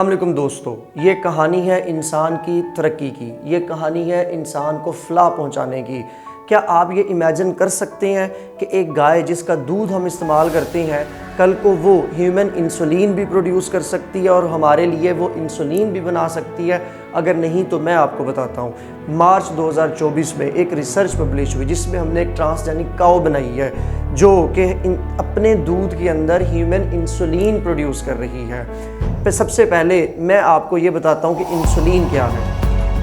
अस्सलामुअलैकुम दोस्तों, ये कहानी है इंसान की तरक्की की। ये कहानी है इंसान को फलाह पहुंचाने की। क्या आप ये इमेजिन कर सकते हैं कि एक गाय जिसका दूध हम इस्तेमाल करते हैं, कल को वो ह्यूमन इंसुलिन भी प्रोड्यूस कर सकती है और हमारे लिए वो इंसुलिन भी बना सकती है? अगर नहीं तो मैं आपको बताता हूँ। मार्च 2024 में एक रिसर्च पब्लिश हुई जिसमें हमने एक ट्रांसजेनिक काऊ बनाई है जो कि अपने दूध के अंदर ह्यूमन इंसुलिन प्रोड्यूस कर रही है। तो सबसे पहले मैं आपको ये बताता हूँ कि इंसुलिन क्या है।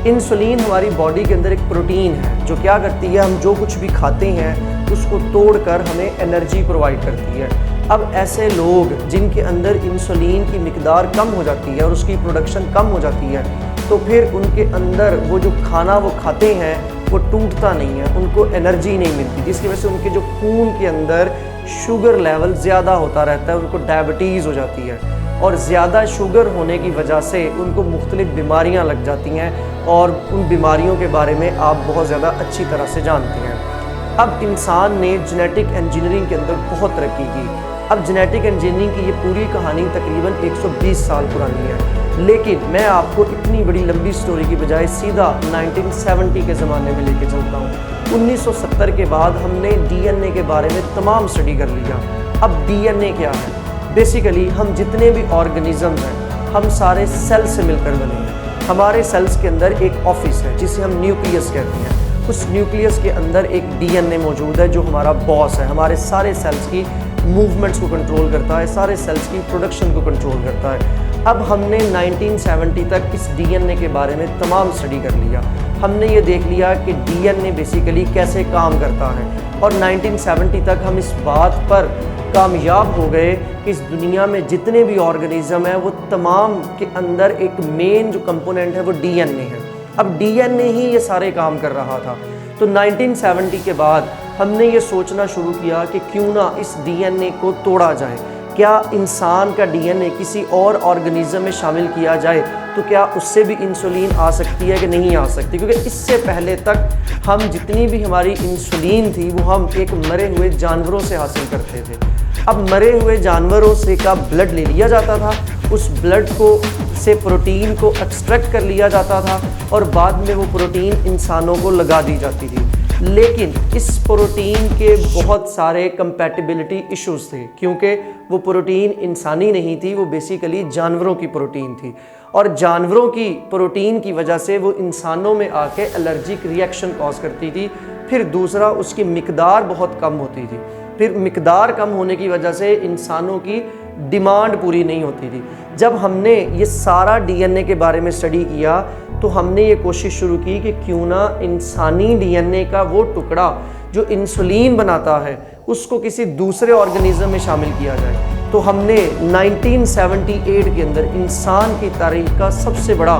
इंसुलिन हमारी बॉडी के अंदर एक प्रोटीन है जो क्या करती है, हम जो कुछ भी खाते हैं उसको तोड़कर हमें एनर्जी प्रोवाइड करती है। अब ऐसे लोग जिनके अंदर इंसुलिन की मिकदार कम हो जाती है और उसकी प्रोडक्शन कम हो जाती है, तो फिर उनके अंदर वो जो खाना वो खाते हैं वो टूटता नहीं है, उनको एनर्जी नहीं मिलती, जिसकी वजह से उनके जो खून के अंदर शुगर लेवल ज़्यादा होता रहता है, उनको डायबिटीज़ हो जाती है और ज़्यादा शुगर होने की वजह से उनको मुख्तलिफ बीमारियां लग जाती हैं और उन बीमारियों के बारे में आप बहुत ज़्यादा अच्छी तरह से जानते हैं। अब इंसान ने जेनेटिक इंजीनियरिंग के अंदर बहुत तरक्की की। अब जेनेटिक इंजीनियरिंग की ये पूरी कहानी तकरीबन 120 साल पुरानी है, लेकिन मैं आपको इतनी बड़ी लंबी स्टोरी की बजाय सीधा 1970 के ज़माने में लेके चलता हूँ। 1970 के बाद हमने डीएनए के बारे में तमाम स्टडी कर लिया। अब डीएनए क्या है? बेसिकली हम जितने भी ऑर्गेनिज्म हैं हम सारे सेल से मिलकर बने हैं। हमारे सेल्स के अंदर एक ऑफिस है जिसे हम न्यूक्लियस कहते हैं। उस न्यूक्लियस के अंदर एक डीएनए मौजूद है जो हमारा बॉस है, हमारे सारे सेल्स की मूवमेंट्स को कंट्रोल करता है, सारे सेल्स की प्रोडक्शन को कंट्रोल करता है। अब हमने 1970 तक इस डीएनए के बारे में तमाम स्टडी कर लिया। हमने ये देख लिया कि डीएनए बेसिकली कैसे काम करता है और 1970 तक हम इस बात पर कामयाब हो गए कि इस दुनिया में जितने भी ऑर्गेनिज्म हैं वो तमाम के अंदर एक मेन जो कंपोनेंट है वो डीएनए है। अब डीएनए ही ये सारे काम कर रहा था। तो 1970 के बाद हमने ये सोचना शुरू किया कि क्यों ना इस डीएनए को तोड़ा जाए। क्या इंसान का डीएनए किसी और ऑर्गेनिज्म में शामिल किया जाए तो क्या उससे भी इंसुलिन आ सकती है कि नहीं आ सकती? क्योंकि इससे पहले तक हम जितनी भी हमारी इंसुलिन थी वो हम एक मरे हुए जानवरों से हासिल करते थे। अब मरे हुए जानवरों से का ब्लड ले लिया जाता था, उस ब्लड को से प्रोटीन को एक्सट्रैक्ट कर लिया जाता था और बाद में वो प्रोटीन इंसानों को लगा दी जाती थी। लेकिन इस प्रोटीन के बहुत सारे कंपैटिबिलिटी इश्यूज थे क्योंकि वो प्रोटीन इंसानी नहीं थी, वो बेसिकली जानवरों की प्रोटीन थी और जानवरों की प्रोटीन की वजह से वो इंसानों में आके एलर्जिक रिएक्शन कॉज करती थी। फिर दूसरा, उसकी मिकदार बहुत कम होती थी। फिर मिकदार कम होने की वजह से इंसानों की डिमांड पूरी नहीं होती थी। जब हमने ये सारा डीएनए के बारे में स्टडी किया तो हमने ये कोशिश शुरू की कि क्यों ना इंसानी डीएनए का वो टुकड़ा जो इंसुलिन बनाता है उसको किसी दूसरे ऑर्गेनिज्म में शामिल किया जाए। तो हमने 1978 के अंदर इंसान की तारीख का सबसे बड़ा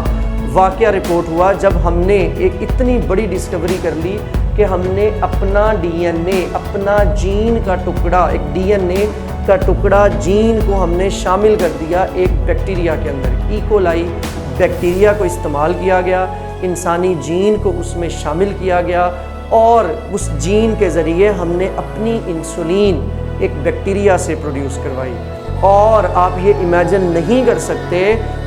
वाकया रिपोर्ट हुआ जब हमने एक इतनी बड़ी डिस्कवरी कर ली कि हमने अपना डीएनए, अपना जीन का टुकड़ा, एक डीएनए का टुकड़ा जीन को हमने शामिल कर दिया एक बैक्टीरिया के अंदर। इकोलाई बैक्टीरिया को इस्तेमाल किया गया, इंसानी जीन को उसमें शामिल किया गया और उस जीन के ज़रिए हमने अपनी इंसुलिन एक बैक्टीरिया से प्रोड्यूस करवाई। और आप ये इमेजिन नहीं कर सकते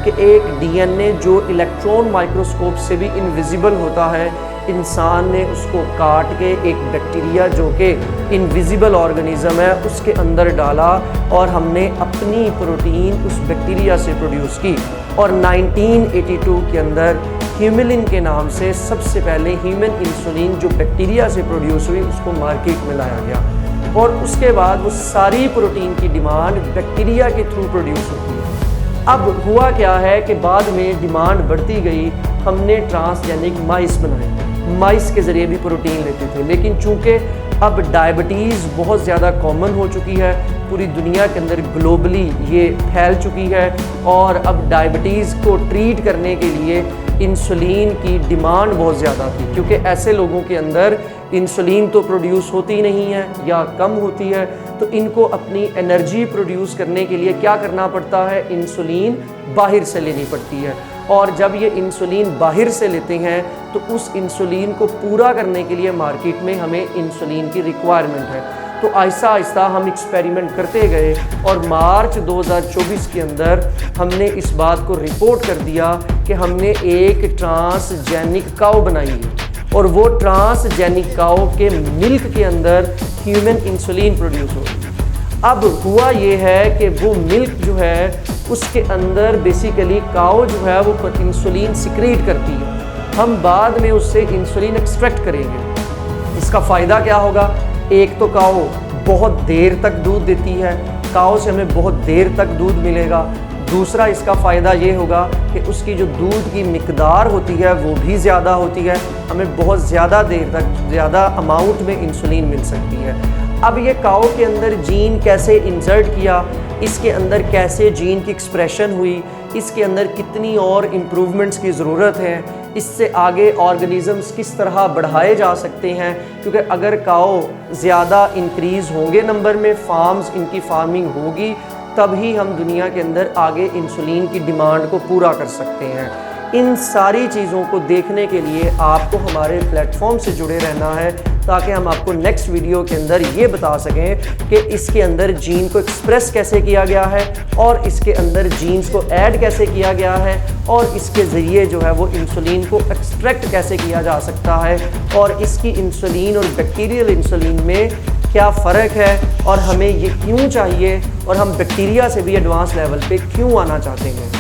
कि एक डीएनए जो इलेक्ट्रॉन माइक्रोस्कोप से भी इनविजिबल होता है, इंसान ने उसको काट के एक बैक्टीरिया जो कि इनविजिबल ऑर्गेनिज्म है उसके अंदर डाला और हमने अपनी प्रोटीन उस बैक्टीरिया से प्रोड्यूस की। और 1982 के अंदर ह्यूमिलिन के नाम से सबसे पहले ह्यूमन इंसुलिन जो बैक्टीरिया से प्रोड्यूस हुई उसको मार्केट में लाया गया और उसके बाद वो सारी प्रोटीन की डिमांड बैक्टीरिया के थ्रू प्रोड्यूस होती है। अब हुआ क्या है कि बाद में डिमांड बढ़ती गई, हमने ट्रांसजेनिक माइस बनाए, माइस के ज़रिए भी प्रोटीन लेते थे। लेकिन चूंकि अब डायबिटीज़ बहुत ज़्यादा कॉमन हो चुकी है, पूरी दुनिया के अंदर ग्लोबली ये फैल चुकी है और अब डायबिटीज़ को ट्रीट करने के लिए इंसुलिन की डिमांड बहुत ज़्यादा थी क्योंकि ऐसे लोगों के अंदर इंसुलिन तो प्रोड्यूस होती नहीं है या कम होती है, तो इनको अपनी एनर्जी प्रोड्यूस करने के लिए क्या करना पड़ता है? इंसुलिन बाहर से लेनी पड़ती है। और जब ये इंसुलिन बाहर से लेते हैं तो उस इंसुलिन को पूरा करने के लिए मार्केट में हमें इंसुलिन की रिक्वायरमेंट है। तो आहिस्ता आहिस्ता हम एक्सपेरिमेंट करते गए और मार्च 2024 के अंदर हमने इस बात को रिपोर्ट कर दिया कि हमने एक ट्रांसजेनिक काऊ बनाई है और वो ट्रांसजेनिक काऊ के मिल्क के अंदर ह्यूमन इंसुलिन प्रोड्यूस हो रही है। अब हुआ ये है कि वो मिल्क जो है उसके अंदर बेसिकली काऊ जो है वो इंसुलिन सिक्रीट करती है, हम बाद में उससे इंसुलिन एक्सट्रैक्ट करेंगे। इसका फ़ायदा क्या होगा? एक तो काऊ बहुत देर तक दूध देती है, काऊ से हमें बहुत देर तक दूध मिलेगा। दूसरा इसका फ़ायदा ये होगा कि उसकी जो दूध की मिकदार होती है वो भी ज़्यादा होती है, हमें बहुत ज़्यादा देर तक ज़्यादा अमाउंट में इंसुलिन मिल सकती है। अब ये काऊ के अंदर जीन कैसे इंसर्ट किया, इसके अंदर कैसे जीन की एक्सप्रेशन हुई, इसके अंदर कितनी और इम्प्रूवमेंट्स की ज़रूरत है, इससे आगे ऑर्गेनिज़म्स किस तरह बढ़ाए जा सकते हैं, क्योंकि अगर काऊ ज़्यादा इंक्रीज़ होंगे नंबर में, फार्म्स इनकी फार्मिंग होगी, तभी हम दुनिया के अंदर आगे इंसुलिन की डिमांड को पूरा कर सकते हैं। इन सारी चीज़ों को देखने के लिए आपको हमारे प्लेटफॉर्म से जुड़े रहना है, ताकि हम आपको नेक्स्ट वीडियो के अंदर ये बता सकें कि इसके अंदर जीन को एक्सप्रेस कैसे किया गया है और इसके अंदर जीन्स को ऐड कैसे किया गया है और इसके ज़रिए जो है वो इंसुलिन को एक्सट्रैक्ट कैसे किया जा सकता है और इसकी इंसुलिन और बैक्टीरियल इंसुलिन में क्या फ़र्क है और हमें ये क्यों चाहिए और हम बैक्टीरिया से भी एडवांस लेवल पे क्यों आना चाहते हैं।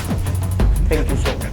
Thank you so much.